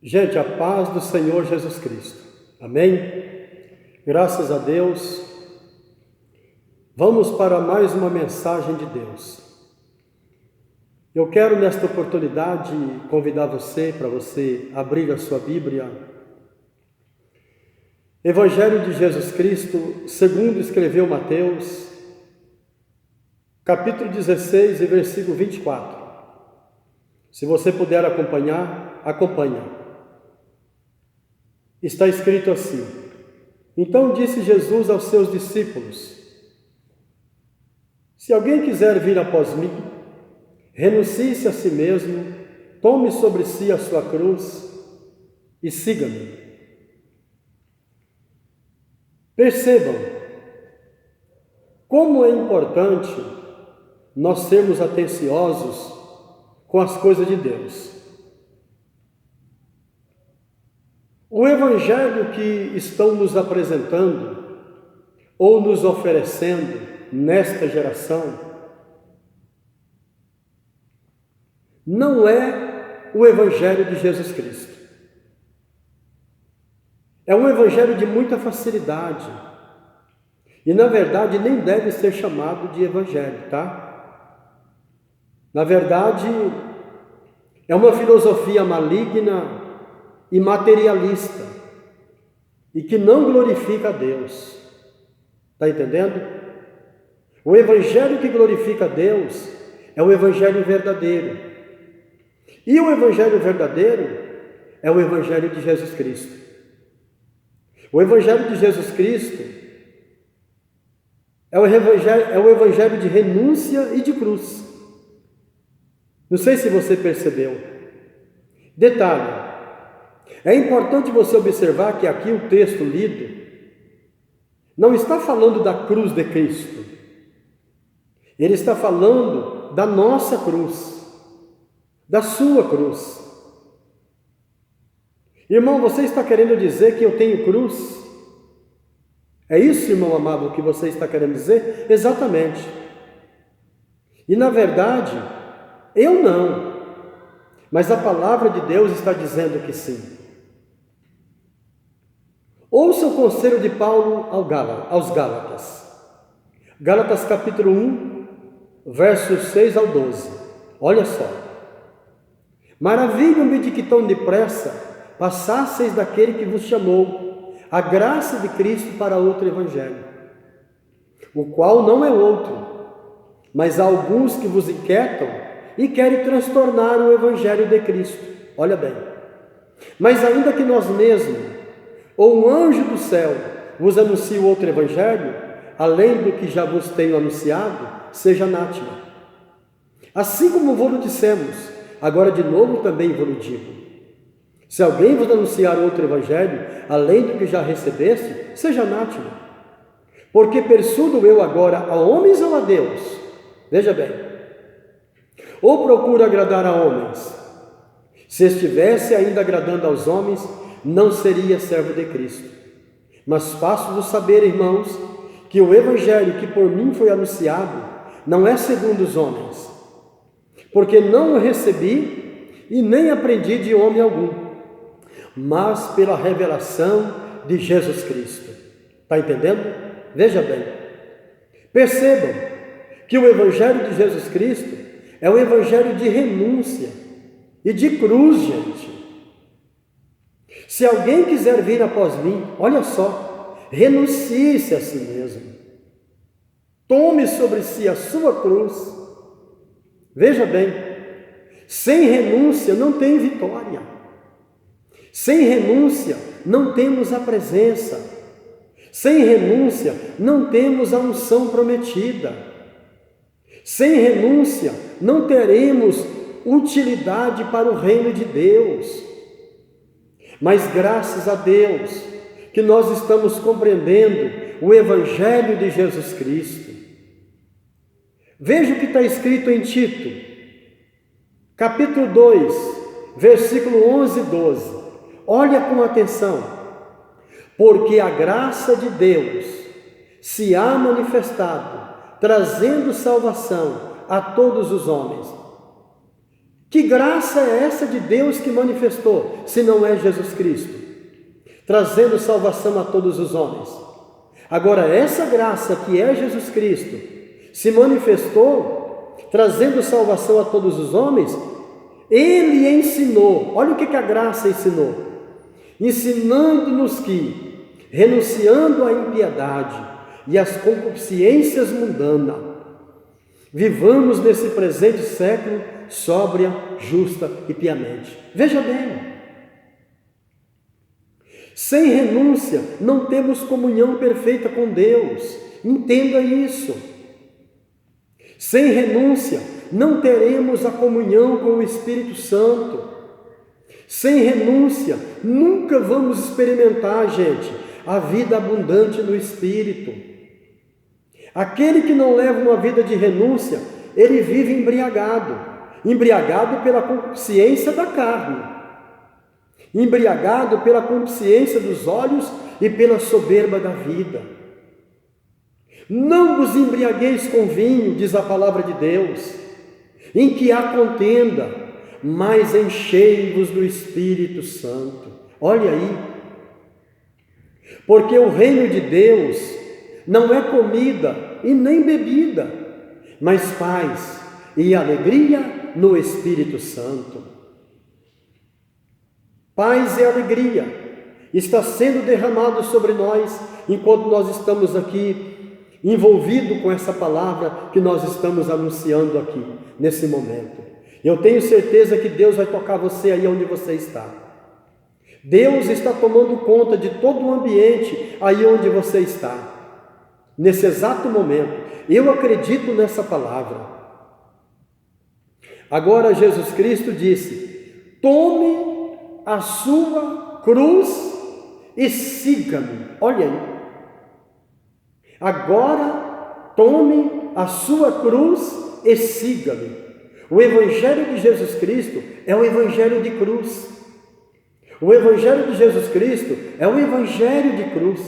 Gente, a paz do Senhor Jesus Cristo. Amém? Graças a Deus. Vamos para mais uma mensagem de Deus. Eu quero nesta oportunidade convidar você para você abrir a sua Bíblia. Evangelho de Jesus Cristo, segundo escreveu Mateus, capítulo 16 e versículo 24. Se você puder acompanhar, acompanhe. Está escrito assim: Então disse Jesus aos seus discípulos: Se alguém quiser vir após mim, renuncie-se a si mesmo, tome sobre si a sua cruz e siga-me. Percebam como é importante nós sermos atenciosos com as coisas de Deus. O Evangelho que estão nos apresentando ou nos oferecendo nesta geração não é o Evangelho de Jesus Cristo. É um Evangelho de muita facilidade e, na verdade, nem deve ser chamado de Evangelho, tá? Na verdade, é uma filosofia maligna e materialista, e que não glorifica a Deus. Está entendendo? O Evangelho que glorifica a Deus é o Evangelho verdadeiro. E o Evangelho verdadeiro é o Evangelho de Jesus Cristo. O Evangelho de Jesus Cristo é o Evangelho de renúncia e de cruz. Não sei se você percebeu. Detalhe: é importante você observar que aqui o texto lido não está falando da cruz de Cristo. Ele está falando da nossa cruz, da sua cruz. Irmão, você está querendo dizer que eu tenho cruz? É isso, irmão amado, que você está querendo dizer? Exatamente. E na verdade, eu não. Mas a palavra de Deus está dizendo que sim. Ouça o conselho de Paulo aos Gálatas. Gálatas capítulo 1, versos 6 ao 12. Olha só. Maravilho-me de que tão depressa passasseis daquele que vos chamou, a graça de Cristo para outro evangelho, o qual não é outro, mas há alguns que vos inquietam e querem transtornar o evangelho de Cristo. Olha bem. Mas ainda que nós mesmos ou um anjo do céu vos anuncie outro evangelho, além do que já vos tenho anunciado, seja anátema. Assim como vos dissemos, agora de novo também vos digo: se alguém vos anunciar outro evangelho, além do que já recebeste, seja anátema. Porque persudo eu agora a homens ou a Deus? Veja bem. Ou procuro agradar a homens? Se estivesse ainda agradando aos homens, não seria servo de Cristo. Mas faço-vos saber, irmãos, que o evangelho que por mim foi anunciado não é segundo os homens, porque não o recebi e nem aprendi de homem algum, mas pela revelação de Jesus Cristo. Está entendendo? Veja bem. Percebam que o evangelho de Jesus Cristo é o evangelho de renúncia e de cruz, gente. Se alguém quiser vir após mim, olha só, renuncie-se a si mesmo. Tome sobre si a sua cruz. Veja bem, sem renúncia não tem vitória. Sem renúncia não temos a presença. Sem renúncia não temos a unção prometida. Sem renúncia não teremos utilidade para o reino de Deus. Mas graças a Deus que nós estamos compreendendo o Evangelho de Jesus Cristo. Veja o que está escrito em Tito, capítulo 2, versículo 11 e 12. Olha com atenção. Porque a graça de Deus se há manifestado, trazendo salvação a todos os homens. Que graça é essa de Deus que manifestou, se não é Jesus Cristo, trazendo salvação a todos os homens? Agora, essa graça que é Jesus Cristo, se manifestou, trazendo salvação a todos os homens, Ele ensinou. Olha o que a graça ensinou. Ensinando-nos que, renunciando à impiedade e às concupiscências mundanas, vivamos nesse presente século sóbria, justa e piamente. Veja bem, sem renúncia não temos comunhão perfeita com Deus. Entenda isso. Sem renúncia não teremos a comunhão com o Espírito Santo. Sem renúncia nunca vamos experimentar, gente, a vida abundante no Espírito. Aquele que não leva uma vida de renúncia, ele vive embriagado pela concupiscência da carne, embriagado pela concupiscência dos olhos e pela soberba da vida. Não vos embriagueis com vinho, diz a palavra de Deus, em que há contenda, mas enchei-vos do Espírito Santo. Olha aí, porque o reino de Deus não é comida e nem bebida, mas paz e alegria no Espírito Santo. Paz e alegria está sendo derramado sobre nós enquanto nós estamos aqui envolvidos com essa palavra que nós estamos anunciando aqui nesse momento. Eu tenho certeza que Deus vai tocar você aí onde você está. Deus está tomando conta de todo o ambiente aí onde você está, nesse exato momento. Eu acredito nessa palavra. Agora Jesus Cristo disse: tome a sua cruz e siga-me. Olha aí. Agora tome a sua cruz e siga-me. O Evangelho de Jesus Cristo é o Evangelho de cruz. O Evangelho de Jesus Cristo é o Evangelho de cruz.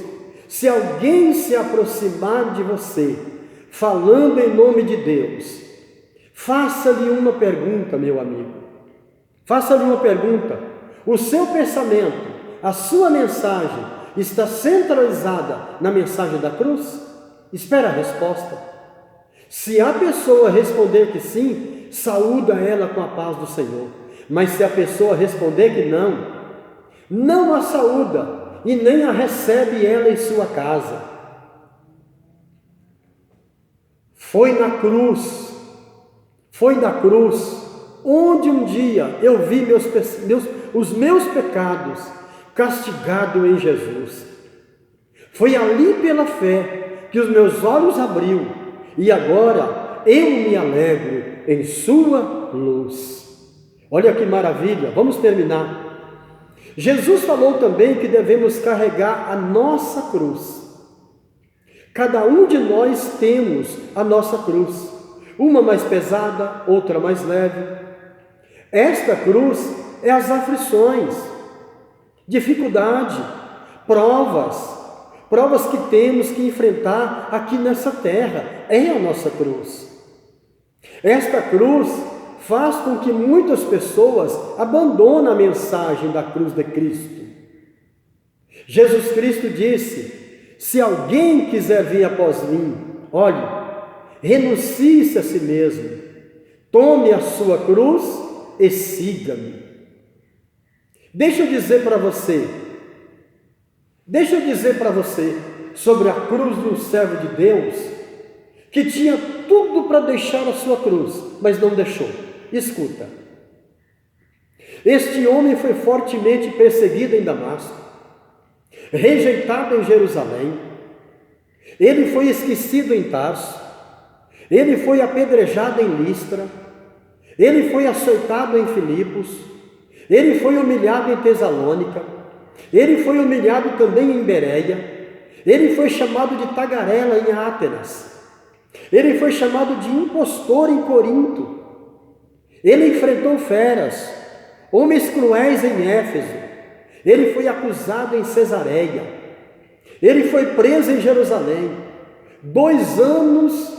Se alguém se aproximar de você, falando em nome de Deus, faça-lhe uma pergunta, meu amigo. Faça-lhe uma pergunta. O seu pensamento, a sua mensagem, está centralizada na mensagem da cruz? Espera a resposta. Se a pessoa responder que sim, saúda ela com a paz do Senhor. Mas se a pessoa responder que não a saúda e nem a recebe ela em sua casa. Foi na cruz onde um dia eu vi os meus pecados castigados em Jesus. Foi ali pela fé que os meus olhos abriu e agora eu me alegro em sua luz. Olha que maravilha, vamos terminar. Jesus falou também que devemos carregar a nossa cruz. Cada um de nós temos a nossa cruz, uma mais pesada, outra mais leve. Esta cruz é as aflições, dificuldade, provas que temos que enfrentar aqui nessa terra, é a nossa cruz. Esta cruz faz com que muitas pessoas abandonem a mensagem da cruz de Cristo. Jesus Cristo disse: se alguém quiser vir após mim, olhe, renuncie-se a si mesmo, tome a sua cruz e siga-me. Deixa eu dizer para você sobre a cruz de um servo de Deus, que tinha tudo para deixar a sua cruz, mas não deixou. Escuta, este homem foi fortemente perseguido em Damasco, rejeitado em Jerusalém, ele foi esquecido em Tarso, ele foi apedrejado em Listra, ele foi açoitado em Filipos, ele foi humilhado em Tesalônica, ele foi humilhado também em Bereia, ele foi chamado de tagarela em Átenas, ele foi chamado de impostor em Corinto, ele enfrentou feras, homens cruéis em Éfeso, ele foi acusado em Cesareia, ele foi preso em Jerusalém, 2 anos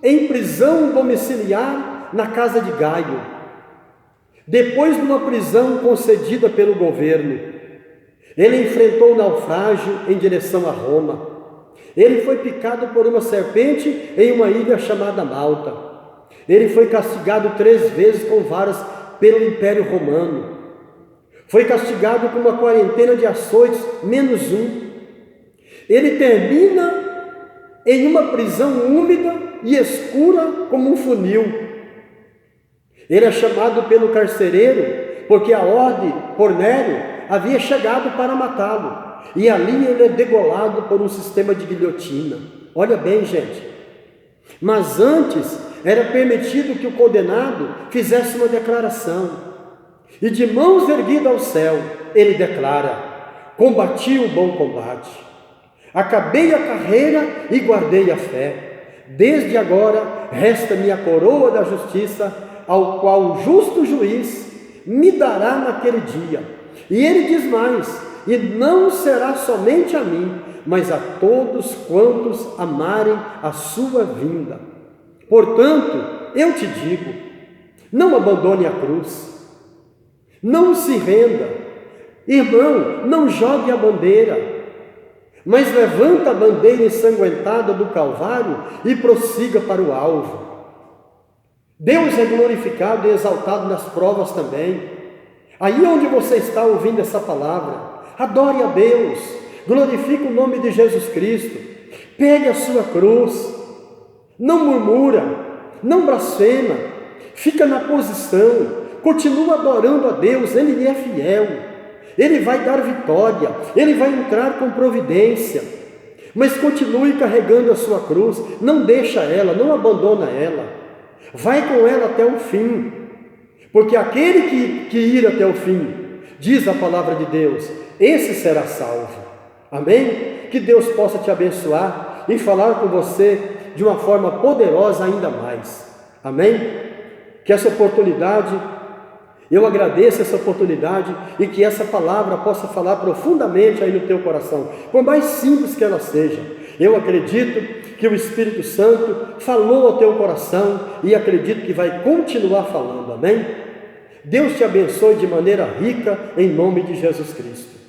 em prisão domiciliar na casa de Gaio. Depois de uma prisão concedida pelo governo, ele enfrentou o naufrágio em direção a Roma. Ele foi picado por uma serpente em uma ilha chamada Malta. Ele foi castigado 3 vezes com varas pelo Império Romano. Foi castigado com uma quarentena de açoites, -1. Ele termina em uma prisão úmida e escura como um funil. Ele é chamado pelo carcereiro porque a ordem por Nero havia chegado para matá-lo. E ali ele é degolado por um sistema de guilhotina. Olha bem, gente. Mas antes era permitido que o condenado fizesse uma declaração. E de mãos erguidas ao céu, ele declara: combati o bom combate, acabei a carreira e guardei a fé. Desde agora resta-me a coroa da justiça, ao qual o justo juiz me dará naquele dia. E ele diz mais: e não será somente a mim, mas a todos quantos amarem a sua vinda. Portanto, eu te digo, não abandone a cruz, não se renda, irmão, não jogue a bandeira, mas levanta a bandeira ensanguentada do Calvário e prossiga para o alvo. Deus é glorificado e exaltado nas provas também. Aí onde você está ouvindo essa palavra, adore a Deus, glorifique o nome de Jesus Cristo, pegue a sua cruz, não murmura, não blasfema, fica na posição, continua adorando a Deus, Ele é fiel, Ele vai dar vitória, Ele vai entrar com providência, mas continue carregando a sua cruz, não deixa ela, não abandona ela, vai com ela até o fim, porque aquele que ir até o fim, diz a palavra de Deus, esse será salvo. Amém? Que Deus possa te abençoar e falar com você de uma forma poderosa ainda mais. Amém? Que essa oportunidade, eu agradeço essa oportunidade e que essa palavra possa falar profundamente aí no teu coração, por mais simples que ela seja. Eu acredito que o Espírito Santo falou ao teu coração e acredito que vai continuar falando. Amém? Deus te abençoe de maneira rica em nome de Jesus Cristo.